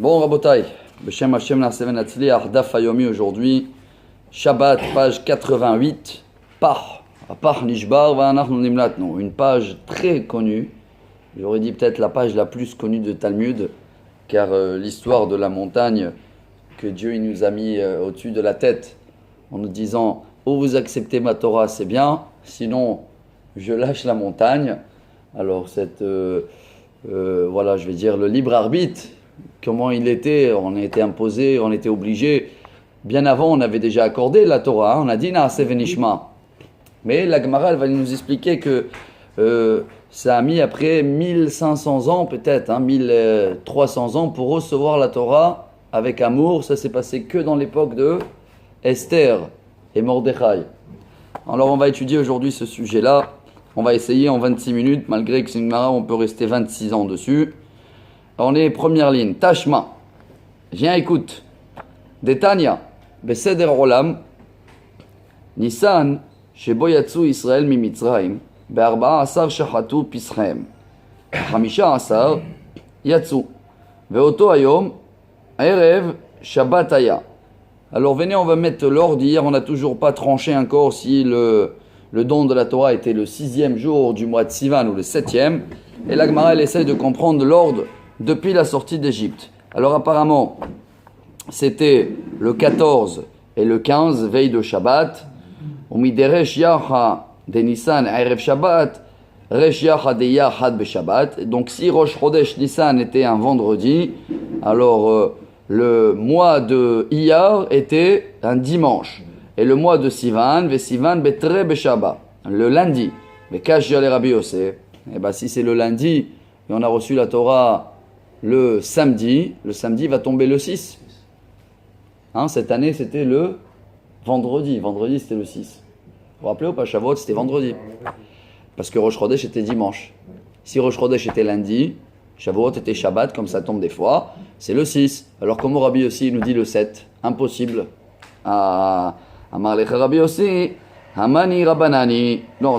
Bon, Rabotai, Beshem Hashem Naseven Atzliach, Daf Hayomi aujourd'hui, Shabbat, page 88, Pach Nishbar, Va'anachnu Nimlatnu, une page très connue, j'aurais dit peut-être la page la plus connue de Talmud, car l'histoire de la montagne que Dieu il nous a mis au-dessus de la tête, en nous disant, ou vous acceptez ma Torah, c'est bien, sinon je lâche la montagne. Alors voilà, je vais dire le libre arbitre, comment il était, on a été imposé, on était obligé. Bien avant, on avait déjà accordé la Torah, on a dit Naaseh Venishma. Mais la Gemara, elle va nous expliquer que ça a mis après 1500 ans peut-être, 1300 ans pour recevoir la Torah avec amour. Ça s'est passé que dans l'époque de Esther et Mordechai. Alors on va étudier aujourd'hui ce sujet-là. On va essayer en 26 minutes, malgré que c'est une Gemara, on peut rester 26 ans dessus. On est première ligne, Tashma. Viens, écoute. Detania, Beseder Olam, Nissan, Shebo Yatsu Israël mi Mitzrayim, Be'arba'a Asar Shachatu Pisraim, Hamisha Asar Yatsu, Ve'oto Hayom, Erev Shabbat Haya. Alors venez, on va mettre l'ordre. Hier, on n'a toujours pas tranché encore si le don de la Torah était le 6e jour du mois de Sivan ou le 7e. Et la Gemara, elle essaye de comprendre l'ordre depuis la sortie d'Égypte. Alors apparemment, c'était le 14 et le 15, veille de Shabbat. Umideresh yacha de Nissan erev Shabbat, resh yacha de yachad be Shabbat. Donc si Rosh Chodesh Nissan était un vendredi, alors le mois de Iyar était un dimanche. Et le mois de Sivan, ve Sivan betre be Shabbat, le lundi. Mais kash yale Rabbi Yossé. Et bien si c'est le lundi, et on a reçu la Torah le samedi va tomber le 6. Cette année, c'était le vendredi. Vendredi, c'était le 6. Vous vous rappelez ou pas? Shavuot, c'était vendredi. Parce que Rosh Chodesh était dimanche. Si Rosh Chodesh était lundi, Shavuot était Shabbat, comme ça tombe des fois, c'est le 6. Alors, comme Rabbi aussi nous dit le 7, impossible. Amar lecha Rabbi aussi, Hamani Rabbanani. Non,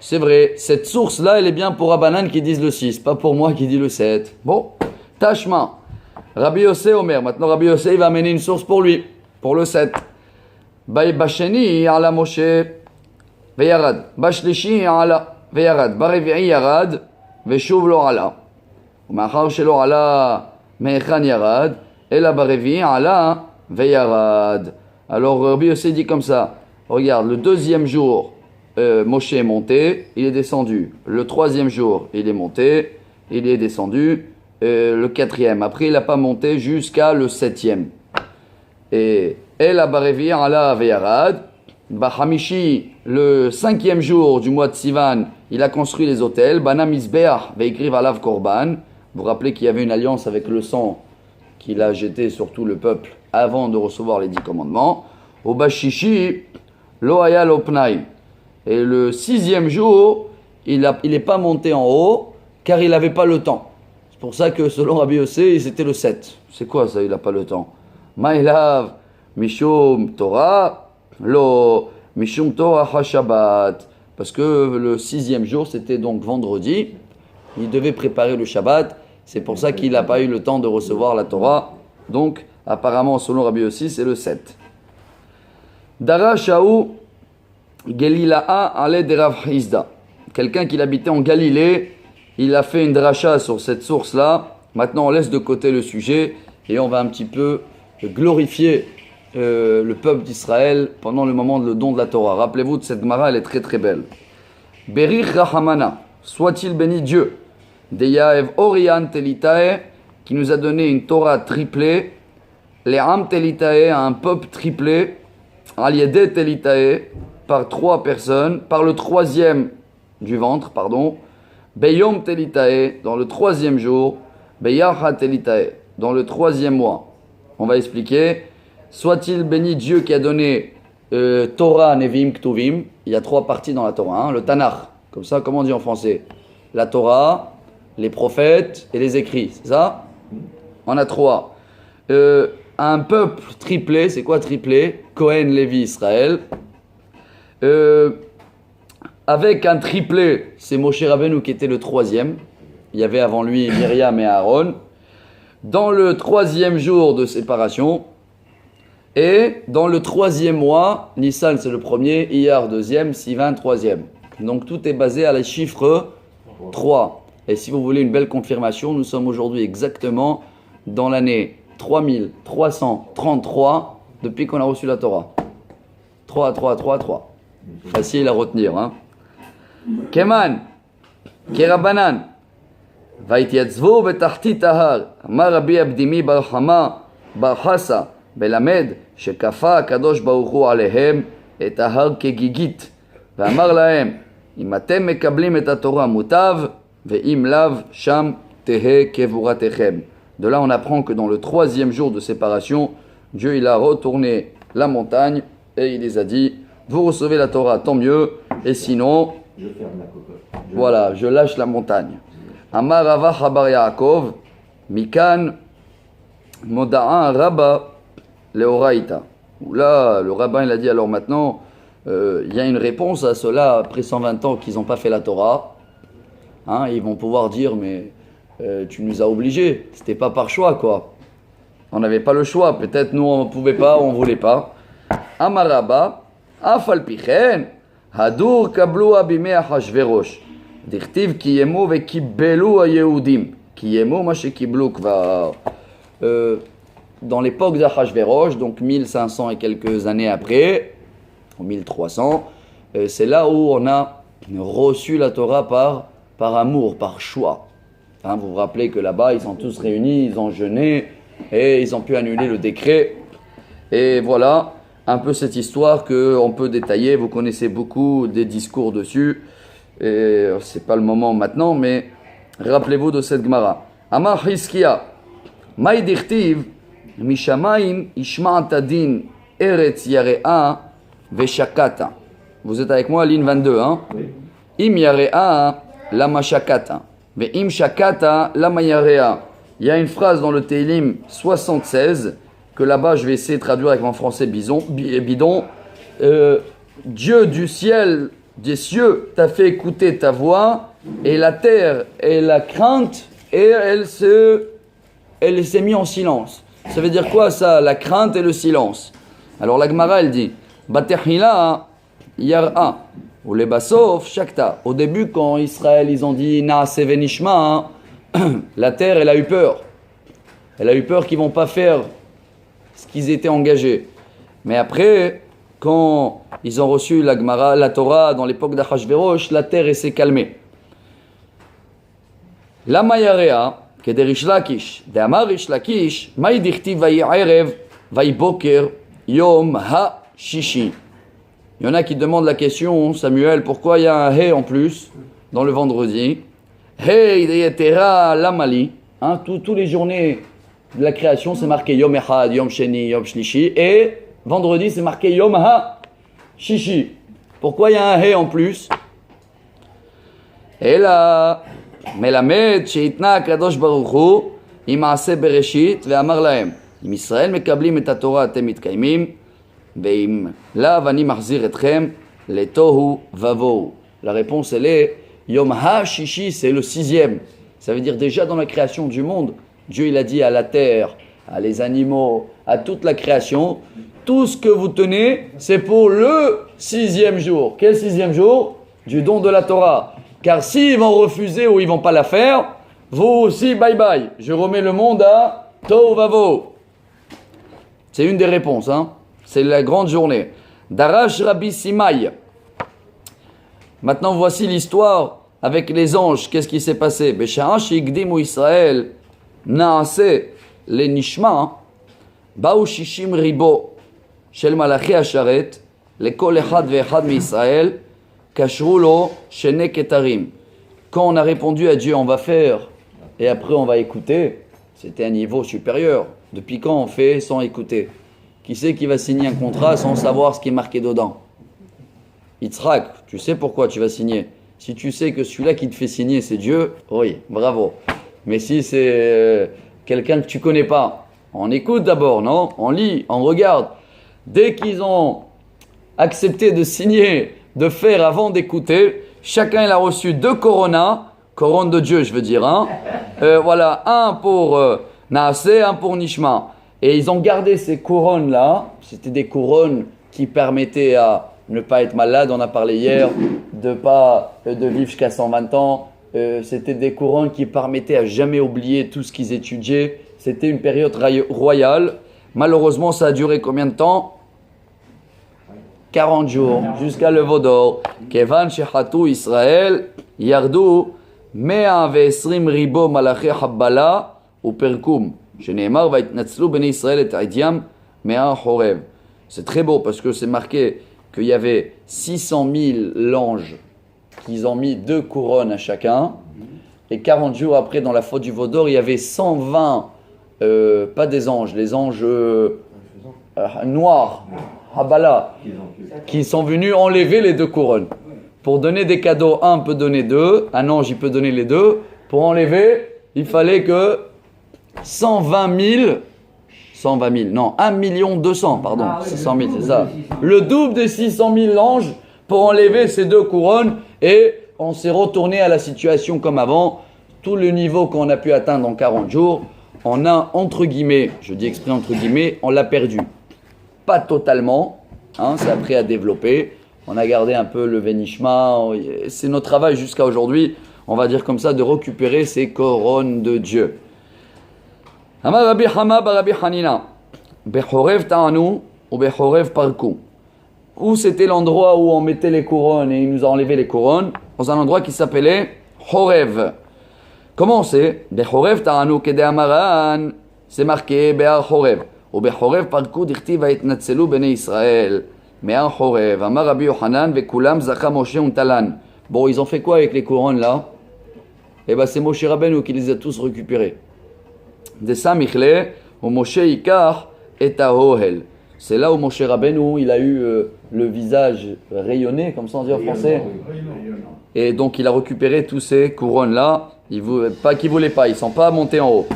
c'est vrai, cette source-là, elle est bien pour Rabbanan qui disent le 6, pas pour moi qui dis le 7. Bon, Tashma. Rabbi Yossé Omer. Maintenant, Rabbi Yossé, il va amener une source pour lui, pour le 7. Basheni ala Moshe veyarad. Bashlishi ala veyarad. Barevi'i yarad veshuv lo ala. Umachar shelo ala me'echan yarad. Ela barevi'i ala veyarad. Alors, Rabbi Yossé dit comme ça. Regarde, le 2e jour, Moshe est monté, il est descendu. Le 3e jour, il est monté, il est descendu. Le 4e. Après, il n'a pas monté jusqu'à le 7e. Et El Abarevi ala Veyarad. Bahamishi, le 5e jour du mois de Sivan, il a construit les autels. Bana Mizbeach Veikriv alav Korban. Vous vous rappelez qu'il y avait une alliance avec le sang qu'il a jeté sur tout le peuple avant de recevoir les 10 commandements. Au Bashishi, Lo Haya Lo Pnaim. Et le 6e jour, il n'est pas monté en haut car il n'avait pas le temps. C'est pour ça que selon Rabbi Yossé, c'était le 7. C'est quoi ça, il n'a pas le temps? Ma'ilav Mishum Torah, Lo Mishum Torah HaShabbat. Parce que le 6e jour, c'était donc vendredi. Il devait préparer le Shabbat. C'est pour ça qu'il n'a pas eu le temps de recevoir la Torah. Donc, apparemment, selon Rabbi Yossé, c'est le 7. Dara Shaou Gelila'a Ale de Rav Hizda. Quelqu'un qui habitait en Galilée, il a fait une dracha sur cette source-là. Maintenant, on laisse de côté le sujet et on va un petit peu glorifier le peuple d'Israël pendant le moment de don de la Torah. Rappelez-vous de cette Gemara, elle est très très belle. Berich Rahamana, soit-il béni Dieu, Deyaev Orian Telitae, qui nous a donné une Torah triplée, les Am Telitae, un peuple triplé, Aliede Telitae, par 3 personnes, par le 3e du ventre, Beyom Telitae, dans le 3e jour, Beyacha Telitae, dans le 3e mois. On va expliquer. Soit-il béni Dieu qui a donné Torah, Nevim, Ktuvim. Il y a 3 parties dans la Torah. Le Tanakh, comme ça, comment on dit en français? La Torah, les prophètes et les écrits, c'est ça? On a 3. Un peuple triplé, c'est quoi triplé? Cohen, Lévi, Israël. Avec un triplé, c'est Moshe Rabbeinu qui était le 3e. Il y avait avant lui Myriam et Aaron. dans le 3e jour de séparation et dans le 3e mois, Nissan c'est le premier, Iyar 2e, Sivan 3e. Donc tout est basé à la chiffre 3. Et si vous voulez une belle confirmation, nous sommes aujourd'hui exactement dans l'année 3333 depuis qu'on a reçu la Torah. 3, 3, 3, 3. Facile à retenir. Hein? Keman, Kerabanan, Vaitiatzvo betachtit ahar, Amar Rabbi Abdimi bar Hama bar Hassa, Belamed, Shekafa Kadosh Baruch Hu alehem, et ahar kegigit, Ve'amar lahem, Im atem mekablim et haTorah mutav, Ve'im lav sham tehe kevuratechem. De là, on apprend que dans le 3e jour de séparation, Dieu il a retourné la montagne et il les a dit, vous recevez la Torah, tant mieux, et sinon, je ferme la cocotte. Voilà, je lâche la montagne. Amar Rava Chabar Yaakov, Mikan Moda'an Rabba Leoraita. Là, le rabbin il a dit, alors maintenant, il y a une réponse à cela après 120 ans qu'ils n'ont pas fait la Torah. Hein, ils vont pouvoir dire, mais tu nous as obligés, c'était pas par choix quoi. On n'avait pas le choix, peut-être nous on ne pouvait pas, on ne voulait pas. Amar Rabba, Afal Pichen, Hadur Kablu Abime Achashverosh. Dirtiv Kiyemo ve Kibelu Yehudim. Kiyemo Mashe Kiblu Kvar. Dans l'époque d'Achashverosh, donc 1500 et quelques années après, en 1300, c'est là où on a reçu la Torah par amour, par choix. Hein, vous vous rappelez que là-bas, ils sont tous réunis, ils ont jeûné et ils ont pu annuler le décret. Et voilà un peu cette histoire qu'on peut détailler. Vous connaissez beaucoup des discours dessus. Et c'est pas le moment maintenant, mais rappelez-vous de cette Gemara. Amar Hiskia, Maï dirtiv, Mishamaim, Ishma'at adin, Eretz Yare'a, Veshakata. Vous êtes avec moi, ligne 22, hein? Oui. Im Yare'a, Lama Shakata. Ve'im Shakata, Lama Yare'a. Il y a une phrase dans le Teilim 76 que là-bas je vais essayer de traduire avec mon français bidon. Dieu du ciel, des cieux, t'a fait écouter ta voix, et la terre et la crainte, et elle s'est mise en silence. Ça veut dire quoi ça, la crainte et le silence? Alors la Gemara elle dit, Batechila yar'a, ou les basof shakta. Au début quand Israël ils ont dit Naaseh venishma, la terre elle a eu peur. Elle a eu peur qu'ils vont pas faire ce qu'ils étaient engagés. Mais après, quand ils ont reçu la Gemara, la Torah dans l'époque d'Achashverosh, la terre s'est calmée. La Mayarea, כדי ריש לקיש, דאמר ריש לקיש, מהי דכתיב ויהי ערב, ויהי בוקר, יום השישי. Il y en a qui demandent la question, Samuel, pourquoi il y a un He en plus dans le vendredi? He ideyetera lamali. Tous les journées de la création, c'est marqué Yom Echad, Yom Sheni, Yom Shlishi. Et vendredi, c'est marqué Yom Ha-Shishi. Pourquoi il y a un He en plus? Et là, Melamed, Sheitna Kadosh Baruch Hu, Imase Bereshit, Ve'amar Lahem. Im Israël mekablim et Torah atem mitkaimim, ve'im la vani mahzir etchem, le tohu vavou. La réponse elle est Yom Ha-Shishi, c'est le 6e. Ça veut dire déjà dans la création du monde, Dieu il a dit à la terre, à les animaux, à toute la création, tout ce que vous tenez, c'est pour le 6e jour. Quel 6e jour? Du don de la Torah. Car s'ils vont refuser ou ils vont pas la faire, vous aussi, bye bye. Je remets le monde à Tohu Vavo. C'est une des réponses, hein. C'est la grande journée. Darash Rabbi Simai. Maintenant, voici l'histoire avec les anges. Qu'est-ce qui s'est passé? Besha'ash yigdimu Israël naase le nishma ba'u shishim ribo shel malachi asharet lekol echad ve'echad mi-Israël kashru lo shene ketarim. Quand on a répondu à Dieu, on va faire et après on va écouter, c'était un niveau supérieur. Depuis quand on fait sans écouter? Qui c'est qui va signer un contrat sans savoir ce qui est marqué dedans? Yitzhak, tu sais pourquoi tu vas signer. Si tu sais que celui-là qui te fait signer, c'est Dieu, oui, bravo. Mais si c'est quelqu'un que tu connais pas, on écoute d'abord, non? On lit, on regarde. Dès qu'ils ont accepté de signer, de faire avant d'écouter, chacun il a reçu 2 coronas, couronne de Dieu je veux dire, hein? Voilà, un pour Naaseh un pour Nishma. Et ils ont gardé ces couronnes-là. C'était des couronnes qui permettaient à ne pas être malade. On a parlé hier de vivre jusqu'à 120 ans. C'était des couronnes qui permettaient à jamais oublier tout ce qu'ils étudiaient. C'était une période royale. Malheureusement, ça a duré combien de temps? 40 jours, jusqu'à le Vaudor. Kevan shechatu Israël, yardu, 120 ribo malachi habbala ou perkum. Sheneemar va itnatzlu bnei Israël et aidiam mea horev. C'est très beau parce que c'est marqué qu'il y avait 600 000 anges qu'ils ont mis 2 couronnes à chacun. Et 40 jours après, dans la faute du Vaudor, il y avait 120, pas des anges, les anges noirs, Habala, qui sont venus enlever les 2 couronnes. Pour donner des cadeaux, un peut donner 2, un ange il peut donner les 2. Pour enlever, il fallait que 120 000, non, 1 200 000, pardon, 600 000, c'est ça. Le double des 600 000 anges pour enlever ces 2 couronnes et on s'est retourné à la situation comme avant. Tout le niveau qu'on a pu atteindre en 40 jours, on a, entre guillemets, je dis exprès entre guillemets, on l'a perdu. Pas totalement, hein, c'est après à développer. On a gardé un peu le Vénishma. C'est notre travail jusqu'à aujourd'hui, on va dire comme ça, de récupérer ces couronnes de Dieu. Amar Rabbi Hama bar Rabbi Hanina, Bechorev ta'anu ou Bechorev parku. Où c'était l'endroit où on mettait les couronnes et il nous a enlevé les couronnes, dans un endroit qui s'appelait Horev. Comment c'est? Bechorev ta'anu kede amaran, c'est marqué Be'ar Horev. Ou Bechorev parku dirtiv va'itnatzelu bnei Israël. Me'ar Horev. Amar Rabbi Yohanan vekulam zacha Moshe untalan. Bon, ils ont fait quoi avec les couronnes là? Eh ben c'est Moshe Rabbeinu qui les a tous récupérés. De Samichle, où Moshe Ikar est à Ohel. C'est là où Moshe Rabbeinu, il a eu le visage rayonné, comme ça on dit en français. Et donc il a récupéré tous ces couronnes-là. Pas qu'ils ne voulaient pas, ils ne sont pas montés en haut.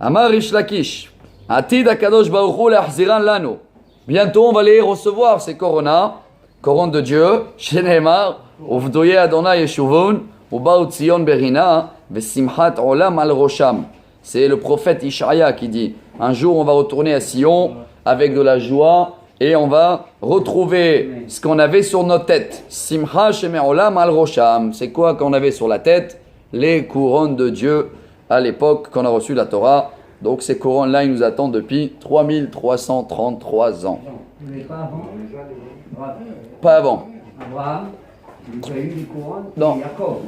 Amar Rish Lakish, Atid Akadosh Baruch Hu le'achziran lanu. Bientôt on va les recevoir, ces couronnes de Dieu. Sheneemar, Uvdoye Adonai Yeshuvun, Uba'u Tzion Berina. Vesimchat olam al rosham. C'est le prophète Ishaïa qui dit un jour on va retourner à Sion avec de la joie et on va retrouver ce qu'on avait sur notre tête. Simcha sheme olam al rosham. C'est quoi qu'on avait sur la tête? Les couronnes de Dieu à l'époque qu'on a reçu la Torah. Donc ces couronnes-là, ils nous attendent depuis 3333 ans. Mais pas avant. Pas avant. Abraham. Il a eu des couronnes, non. Jacob.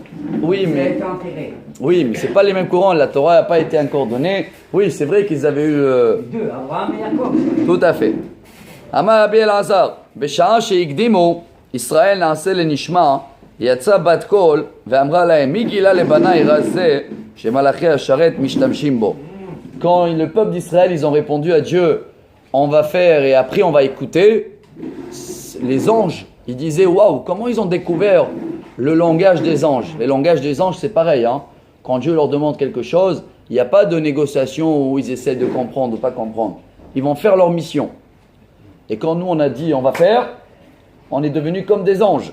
Oui, Il a mais été enterré. oui, mais c'est pas les mêmes couronnes. La Torah n'a pas été encore donnée. Oui, c'est vrai qu'ils avaient eu. 2, Abraham et Jacob. Tout à fait. Amar Rabbi Elazar, Besha'a sheikdimu, Israël na'aseh lenishma, yatsa bat kol, ve'amra lahem, mi gila lebana irazeh, shemalachi hasharet mishtamshim bo. Quand le peuple d'Israël, ils ont répondu à Dieu, on va faire et après on va écouter, les anges, ils disaient, waouh, comment ils ont découvert le langage des anges? Le langage des anges, c'est pareil, hein. Quand Dieu leur demande quelque chose, il n'y a pas de négociation où ils essaient de comprendre ou pas comprendre. Ils vont faire leur mission. Et quand nous, on a dit, on va faire, on est devenus comme des anges.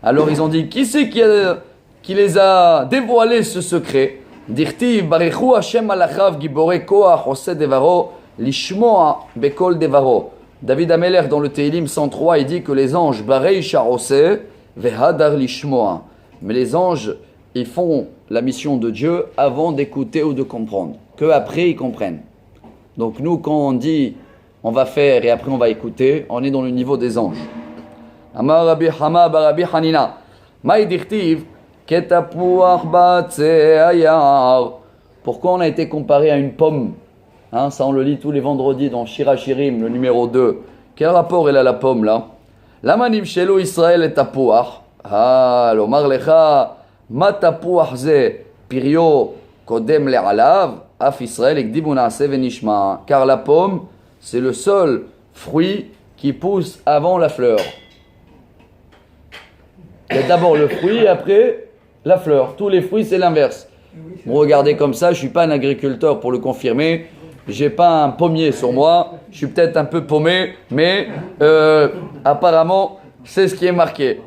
Alors ils ont dit, qui c'est qui les a dévoilé ce secret? Dirtiv barechu Hashem malachav gibore koach oseh devaro lishmoa bekol devaro. David Amelech dans le Tehillim 103, il dit que les anges barei sharoseh vehadar lishmoa. Mais les anges, ils font la mission de Dieu avant d'écouter ou de comprendre. Que après ils comprennent. Donc nous, quand on dit on va faire et après on va écouter, on est dans le niveau des anges. Amar Rabbi Hama bar Rabbi Hanina, Maï dirtiv ketapuach batse ayar. Pourquoi on a été comparé à une pomme? Hein, ça on le lit tous les vendredis dans Shirachirim, le numéro 2. Quel rapport elle a la pomme là? Lama nimshelu Israël et tapuach. Ah, lomar lecha ma tapuach ze pirio kodem le'alav af Israël ekdimu na'aseh venishma. Car la pomme, c'est le seul fruit qui pousse avant la fleur. Il y a d'abord le fruit et après la fleur. Tous les fruits, c'est l'inverse. Vous regardez comme ça, je ne suis pas un agriculteur pour le confirmer. Je n'ai pas un pommier sur moi. Je suis peut-être un peu paumé, mais apparemment, c'est ce qui est marqué.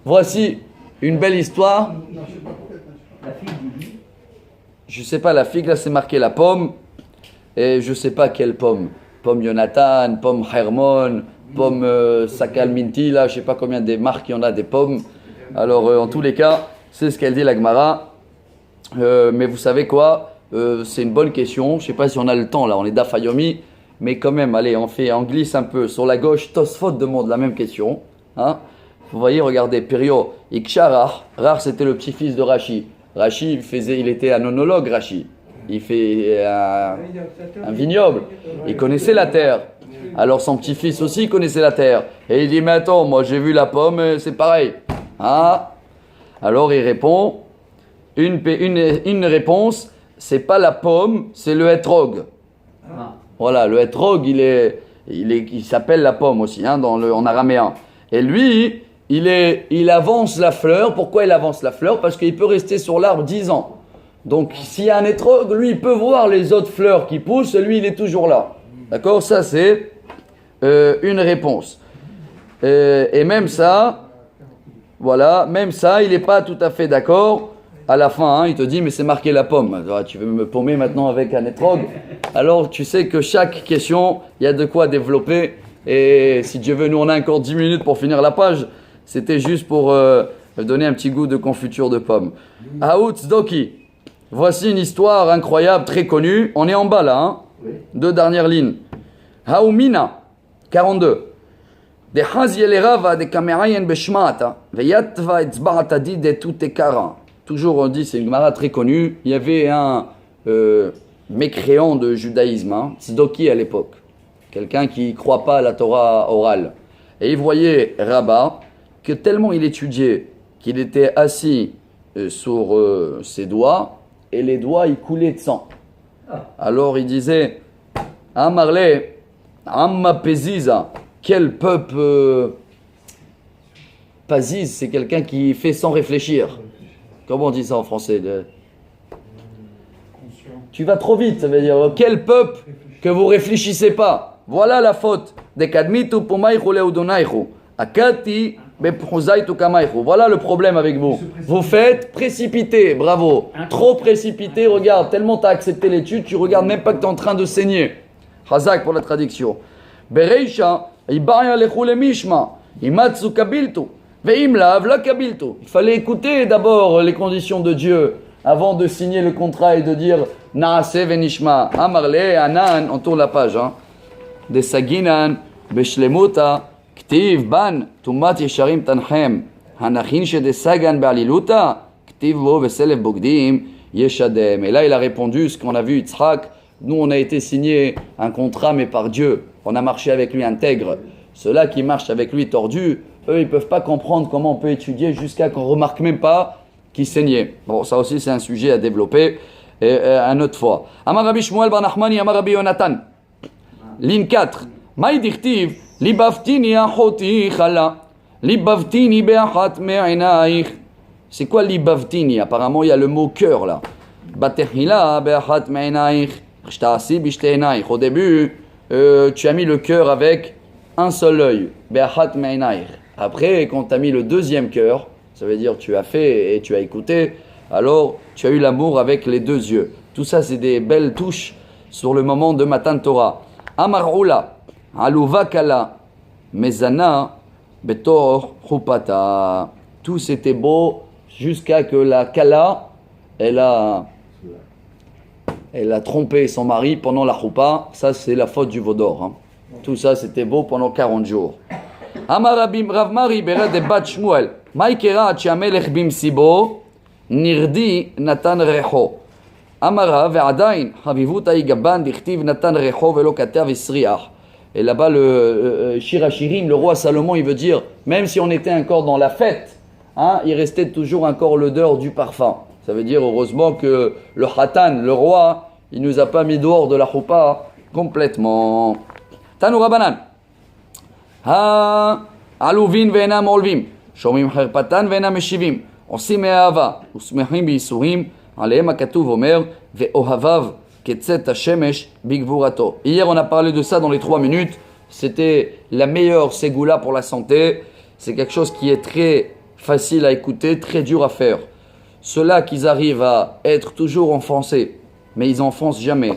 Voici une belle histoire. je sais pas, la figue, là, c'est marqué la pomme. Et je sais pas quelle pomme. Pomme Jonathan, pomme Hermon, pomme Sakal Minti, là, je sais pas combien des marques il y en a des pommes. Alors, en tous les cas, c'est ce qu'elle dit la Gemara. Mais vous savez quoi, c'est une bonne question. Je sais pas si on a le temps, là, on est d'Afayomi. Mais quand même, allez, on glisse un peu. Sur la gauche, Tosfot demande la même question. Hein. Vous voyez, regardez, Pério, Iksharach. Rar, c'était le petit-fils de Rashi. Rashi, il était un onologue, Rashi. Il fait un vignoble. Il connaissait la terre. Alors son petit-fils aussi connaissait la terre. Et il dit, mais attends, moi j'ai vu la pomme, c'est pareil. Ah. Alors il répond, une réponse, c'est pas la pomme, c'est le hétrog. Voilà, le hétrog, il s'appelle la pomme aussi, hein, en araméen. Et lui, il avance la fleur. Pourquoi il avance la fleur? Parce qu'il peut rester sur l'arbre 10 ans. Donc, s'il y a un hétrog, lui, il peut voir les autres fleurs qui poussent, lui, il est toujours là. D'accord? Ça, c'est une réponse. Et même ça, voilà, même ça, il n'est pas tout à fait d'accord. À la fin, hein, il te dit, mais c'est marqué la pomme. Alors, tu veux me paumer maintenant avec un hétrog? Alors, tu sais que chaque question, il y a de quoi développer. Et si Dieu veut, nous, on a encore 10 minutes pour finir la page. C'était juste pour donner un petit goût de confiture de pomme. Aout Zdoki. Voici une histoire incroyable, très connue. On est en bas là, hein. Deux dernières lignes. Haoumina, 42. De Hazielera de Kamerayen Beshmata, Veyatva etzba'ata di de tutekara. Toujours on dit, c'est une Gemara très connue. Il y avait un mécréant de judaïsme, hein, Tzdoki à l'époque. Quelqu'un qui ne croit pas à la Torah orale. Et il voyait Rabat que tellement il étudiait qu'il était assis sur ses doigts et les doigts ils coulaient de sang. Alors il disait Amarle, Amma Peziza, quel peuple Paziz, c'est quelqu'un qui fait sans réfléchir. Comment on dit ça en français? Tu vas trop vite, ça veut dire quel peuple que vous réfléchissez pas. Voilà la faute. Voilà le problème avec vous. Vous faites précipiter, bravo. Trop précipité, regarde, tellement tu as accepté l'étude, tu regardes même pas que tu es en train de saigner. Hazak pour la traduction. Bereisha, il fallait écouter d'abord les conditions de Dieu avant de signer le contrat et de dire Naase venishma. Amarle, Anan, on tourne la page. Hein. De Saginan, Beshlemuta, Ktiv ban, Tumat Yesharim Tanchem, Hanachin de Sagan Baliluta, Ktiv lo Veselev Bogdim, Yeshadem. Et là il a répondu ce qu'on a vu, Yitzhak. Nous on a été signé un contrat mais par Dieu. On a marché avec lui intègre. Ceux-là qui marchent avec lui tordu, eux ils ne peuvent pas comprendre comment on peut étudier jusqu'à qu'on ne remarque même pas qu'il saignait. Bon, ça aussi c'est un sujet à développer une autre fois. Amar Rabbi Shmuel bar Nachmani, Amar Rabbi Yonatan. Ligne 4. Maï dichtiv, libaftini achoti chala, libaftini be'achat me'inaich. C'est quoi libaftini? Apparemment il y a le mot cœur là. Batechila be'achat me'inaich, shtasi bishteinaich. Au début, tu as mis le cœur avec un seul œil. Be'achat me'inaich. Après, quand tu as mis le deuxième cœur, ça veut dire tu as fait et tu as écouté, alors tu as eu l'amour avec les deux yeux. Tout ça, c'est des belles touches sur le moment de Matan Torah. Amarula, aluva kala, mezana, betor, chupata. Tout c'était beau jusqu'à que la kala, elle a trompé son mari pendant la choupa. Ça, c'est la faute du vaudor. Hein. Tout ça, c'était beau pendant 40 jours. Amarabim Rav Mari Bered de Bat Shmuel. Maïkera Tchamelech Bimsibo, Nirdi Natan Recho. Amara ve'adain Havivut Aigaban Dichtiv Natan Recho velo Kater Visriach. Et là-bas, le Shirachirim, le roi Salomon, il veut dire, même si on était encore dans la fête, hein, il restait toujours encore l'odeur du parfum. Ça veut dire, heureusement, que le Khatan, le roi, il nous a pas mis dehors de la choupa complètement. Tanou Rabanan. העלובין ואינם עולבים, שומעים חרפתן ואינם משיבים, עושים מאהבה ושמחים בייסורים, עליהם הכתוב אומר, ואוהביו כצאת השמש בגבורתו. Hier on a parlé de ça dans les 3 minutes, c'était la meilleure ségoula pour la santé, c'est quelque chose qui est très facile à écouter, très dur à faire. ceux-là qui arrivent à être toujours enfoncés, mais ils enfoncent jamais.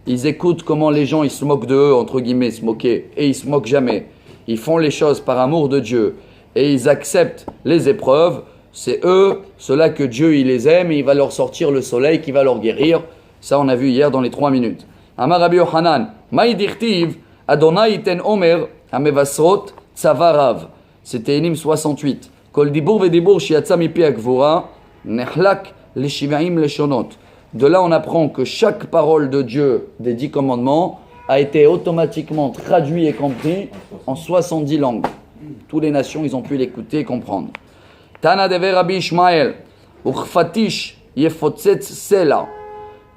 Ils écoutent comment les gens ils se moquent d'eux, entre guillemets, se moquer, et ils se moquent jamais. Ils font les choses par amour de Dieu et ils acceptent les épreuves. C'est eux, ceux-là que Dieu il les aime et il va leur sortir le soleil qui va leur guérir. Ça on a vu hier dans les 3 minutes. Amar Rabbi Yochanan, Maï dirtiv, Adonai iten omer, amevasrot, tzavarav. C'était Enim 68. Kol dibur vedibur shiatza mipi akvura, nechlak leshivaim leshonot. De là, on apprend que chaque parole de Dieu des 10 commandements a été automatiquement traduite et comprise en 70 langues. Toutes les nations, ils ont pu l'écouter et comprendre. Tana dever Rabbi Ishmael, uchfatish yefotzetz sela.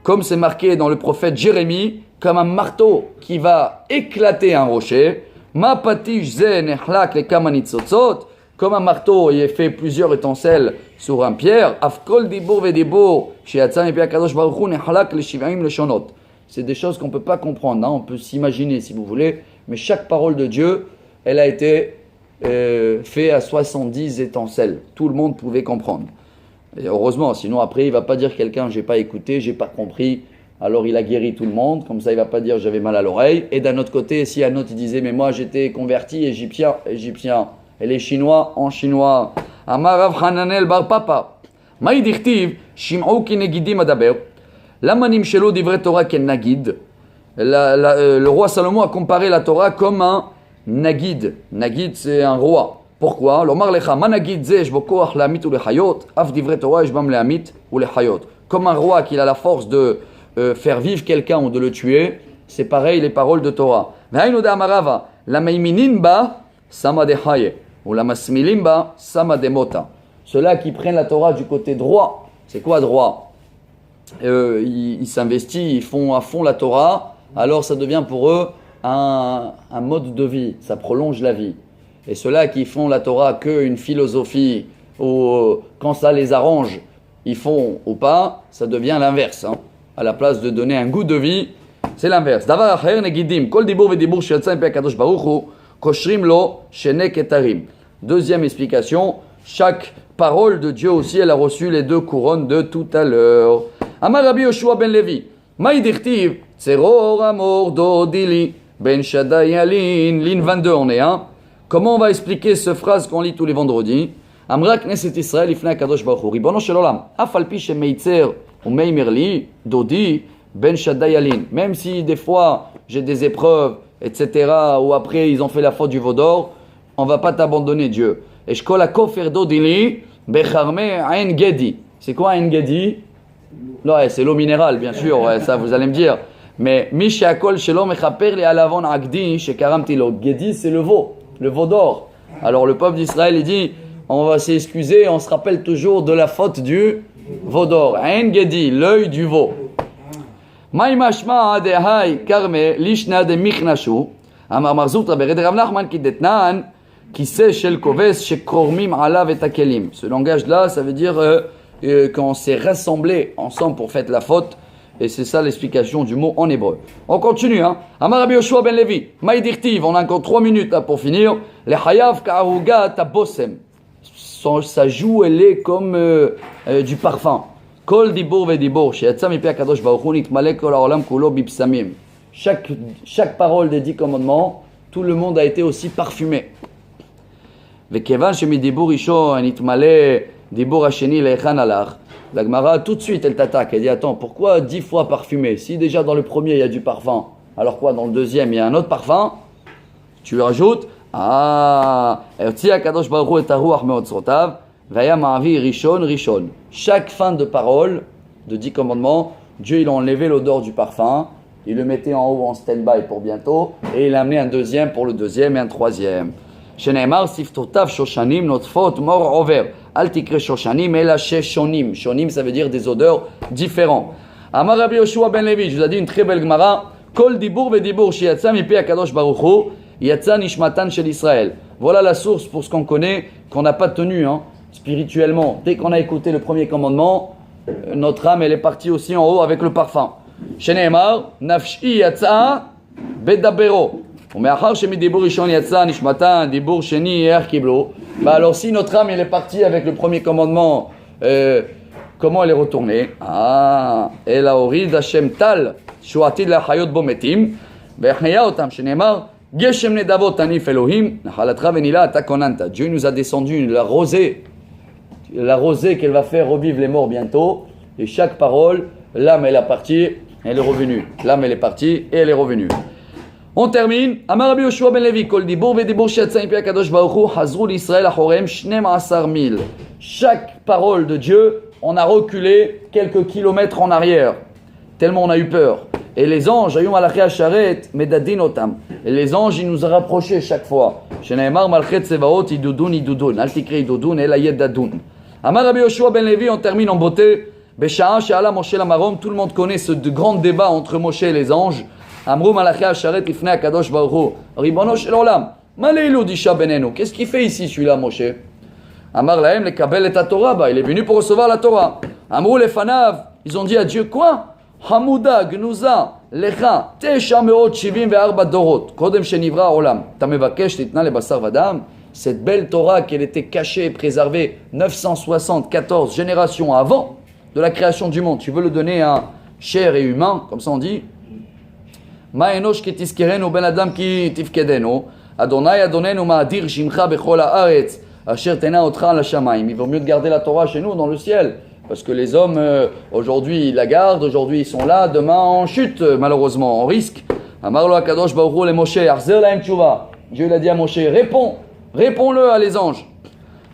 Comme c'est marqué dans le prophète Jérémie, comme un marteau qui va éclater un rocher. Ma patish ze nechlak le kamanitzotzot. Comme un marteau, il a fait plusieurs étincelles sur un pierre. Afkol dibur vedibur, shiatza mipi akadosh baruch hu nechlak leshivaim leshonot. C'est des choses qu'on ne peut pas comprendre. Hein? On peut s'imaginer si vous voulez, mais chaque parole de Dieu, elle a été faite à 70 étincelles. Tout le monde pouvait comprendre. Et heureusement, sinon après, il ne va pas dire quelqu'un, j'ai pas écouté, j'ai pas compris. Alors il a guéri tout le monde. Comme ça, il ne va pas dire j'avais mal à l'oreille. Et d'un autre côté, si un autre il disait, mais moi j'étais converti égyptien. Et les Chinois en chinois. Amar Rav Hananel bar Papa. Maï dirtiv, shim'ou ki negidim adaber. Lamanim shelo divrei Torah ken nagid. Le roi Salomon a comparé la Torah comme un nagid. Nagid, c'est un roi. Pourquoi? L'omar lecha, ma nagid ze shbo koach lehamit ou lechayot, af divrei Torah shbam lehamit ou lechayot. Comme un roi qui a la force de faire vivre quelqu'un ou de le tuer, c'est pareil les paroles de Torah. Ve'aynu de amarava, la meiminin ba sama de haye. Ou la masmilimba sama demota. Ceux-là qui prennent la Torah du côté droit, c'est quoi droit? Ils s'investissent, ils font à fond la Torah, alors ça devient pour eux un mode de vie, ça prolonge la vie. Et ceux-là qui font la Torah qu'une philosophie, ou quand ça les arrange, ils font ou pas, ça devient l'inverse. Hein. À la place de donner un goût de vie, c'est l'inverse. Davar acher negidim, kol dibur vedibur she'yatza mipi hakadosh baruch hu. Koshrim lo shene ketarim. Deuxième explication, chaque parole de Dieu aussi, elle a reçu les 2 couronnes de tout à l'heure. Amar Rabbi Yoshua ben Levi, Maï dirtiv, tzeror amor dodili, ben shaddai alin, ligne 22 on est, hein. Comment on va expliquer cette phrase qu'on lit tous les vendredis? Amra Knesset Israël ifna kadosh baruch hu, ribono shel olam, af al pi shemeitzer ou meimer li, dodi, ben shaddai alin. Même si des fois j'ai des épreuves, etc., ou après ils ont fait la faute du veau d'or, on ne va pas t'abandonner Dieu. Et je colle à kofer dodili, becharme ain gedi. C'est quoi un gedi? Non, c'est l'eau minérale, bien sûr, ouais, ça vous allez me dire. Mais miche akol shelo mechaper li alavon agdi shekaramti lo. Gedi, c'est le veau d'or. Alors le peuple d'Israël, il dit, on va s'excuser, on se rappelle toujours de la faute du veau d'or. Ain gedi, l'œil du veau. Maï mashma de hay karme lishna de mikhnashu amar marzutra bered Rav Nachman ki detnan ki se shel koves shekormim alav et akelim. Ce langage là, ça veut dire qu'on s'est rassemblés ensemble pour faire la faute, et c'est ça l'explication du mot en hébreu. On continue, hein. Amar Rabbi Yoshua ben Levi, Maï dirtiv, on a encore 3 minutes là pour finir. Le hayav ka'aruga tabosem. Sa joue elle est comme du parfum. Kol dibur vedibur, she'yatza mipi hakadosh baruch hu nitmale kol ha'olam kulo bipsamim. Chaque parole des 10 commandements, tout le monde a été aussi parfumé. Vekevan shemidibur rishon nitmale dibur hasheni le'echan alach. La Gemara tout de suite elle t'attaque, elle dit attends, pourquoi 10 fois parfumé? Si déjà dans le premier il y a du parfum, alors quoi dans le deuxième il y a un autre parfum? Tu lui rajoutes ertzi hakadosh baruch hu et haruach me'otzrotav. Rishon. Chaque fin de parole de 10 commandements, Dieu il a enlevé l'odeur du parfum, il le mettait en haut en stand-by pour bientôt, et il a amené un deuxième pour le deuxième et un troisième. Sheneemar siftotav shoshanim notfot mor over. Al tikre shoshanim ela sheshonim. Shonim ça veut dire des odeurs différentes. Amar Rabbi Yoshua ben Levi, je vous ai dit une très belle Gemara. Kol dibur vedibur sheyatza mipi hakadosh baruch hu yatza nishmatan shel Israël. Voilà la source pour ce qu'on connaît, qu'on n'a pas tenu, hein. Spirituellement, dès qu'on a écouté le premier commandement, notre âme elle est partie aussi en haut avec le parfum. Sheneemar nafshi yatsa bedabero. Alors si notre âme elle est partie avec le premier commandement Comment elle est retournée? Ah, elle a orid Hashem tal, shuatid la hayot bometim, ve'achneya otam, shenemar, geshem nedavot anif Elohim, nachalatra venila atakonanta. Dieu nous a descendu la rosée qu'elle va faire revivre les morts bientôt. Et chaque parole, l'âme elle est partie, elle est revenue. L'âme elle est partie et elle est revenue. On termine. Amar Rabbi Yoshua ben Levi, kol dibur ve'dibur she'yatsa mipi HaKadosh Baruch Hu, hazru l'Israël achorem 12,000. Chaque parole de Dieu, on a reculé quelques kilomètres en arrière, tellement on a eu peur. Et les anges, ayum alaché asharet, medadin otam. Et les anges, ils nous ont rapprochés chaque fois. Sheneemar malchet tsevaot, idudun, idudun. Al tikri idudun, el ayed dadun. Amar Rabbi Yoshua ben Levi, on termine en beauté. Besha'a she'ala Moshe lamarom, tout le monde connaît ce grand débat entre Moshe et les anges. Amrou malaché asharet ifne HaKadosh Baruch Hu. Ribono shel olam. Ma leilu disha benenu. Qu'est-ce qu'il fait ici celui-là, Moshe? Amar lahem le kabel et Torah, il est venu pour recevoir la Torah. Amrou le fanav, ils ont dit à Dieu quoi? Hamouda gnuza lecha tesha meot shivim ve'arba dorot kodem shenivra olam tamevakesh titna le basar vadam. Cette belle Torah qu'elle était cachée et préservée 974 générations avant de la création du monde. Tu veux le donner à chair et humain, comme ça on dit. Ma enosh ki tizkerenu ben adam ki tifkedenu Adonai Adonenu ma'adir shimcha bechol haaretz asher tena otra al hashamayim. Il vaut mieux de garder la Torah chez nous dans le ciel, parce que les hommes aujourd'hui ils la gardent, aujourd'hui ils sont là, demain en chute malheureusement, en risque. Amar lo HaKadosh Baruch Hu le Moshe achzer lahem tshuva. Dieu l'a dit à Moshe, réponds-le à les anges.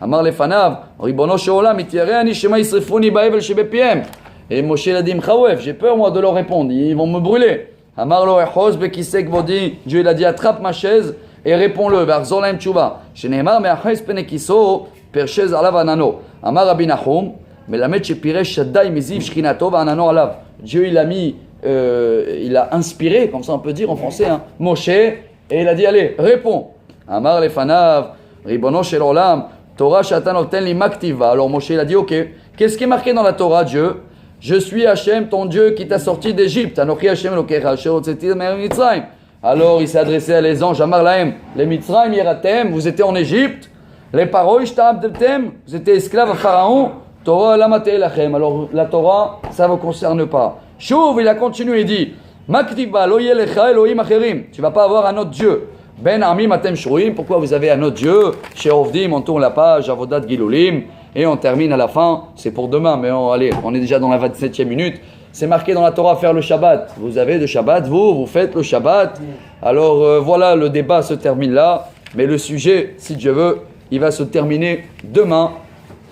Amar le fanav ribono shel olam ityareani shema yisrefuni ba'evel shebepiem. Et Moshe l'a dit m'chawef, j'ai peur moi de leur répondre, ils vont me brûler. Amar lo echos bekisek vodi. Dieu l'a dit attrape ma chaise et réponds-le. Ve'achzor lahem tshuva. Sheneemar me'aches penekiso perchez alav anano. Amar Rabbi Nachum melamed shepiresh shaddai miziv shchinato va'anano alav. Dieu il a mis, il a inspiré, comme ça on peut dire en français, hein, Moshe, et il a dit allez réponds. Amar lefanav ribono shel olam Torah shatan noten li maktiva. Alors Moshe il a dit ok, qu'est-ce qui est marqué dans la Torah, Dieu? Je suis Hachem, ton Dieu qui t'a sorti d'Égypte. Anochi Hachem Elokecha asher hotzeti mitzrayim. Alors il s'est adressé à les anges. Amar lahem les mitzrayim yeratem, vous étiez en Égypte. Les parois ishtaabdeltem, vous étiez esclaves à Pharaon. Torah lamatei lachem. Alors la Torah, ça ne vous concerne pas. Chouv, il a continué et dit Maktiva lo yelecha Elohim acherim. Tu vas pas avoir un autre Dieu. Ben amim atem shruim. Pourquoi vous avez un autre Dieu? Chez Ovdim, on tourne la page, Avodat Gilulim. Et on termine à la fin, c'est pour demain, mais allez, on est déjà dans la 27e minute. C'est marqué dans la Torah faire le Shabbat. Vous avez le Shabbat, vous faites le Shabbat. Alors voilà, le débat se termine là. Mais le sujet, si Dieu veut, il va se terminer demain.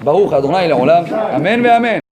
Baruch Adonai Le'olam. Amen, mais Amen.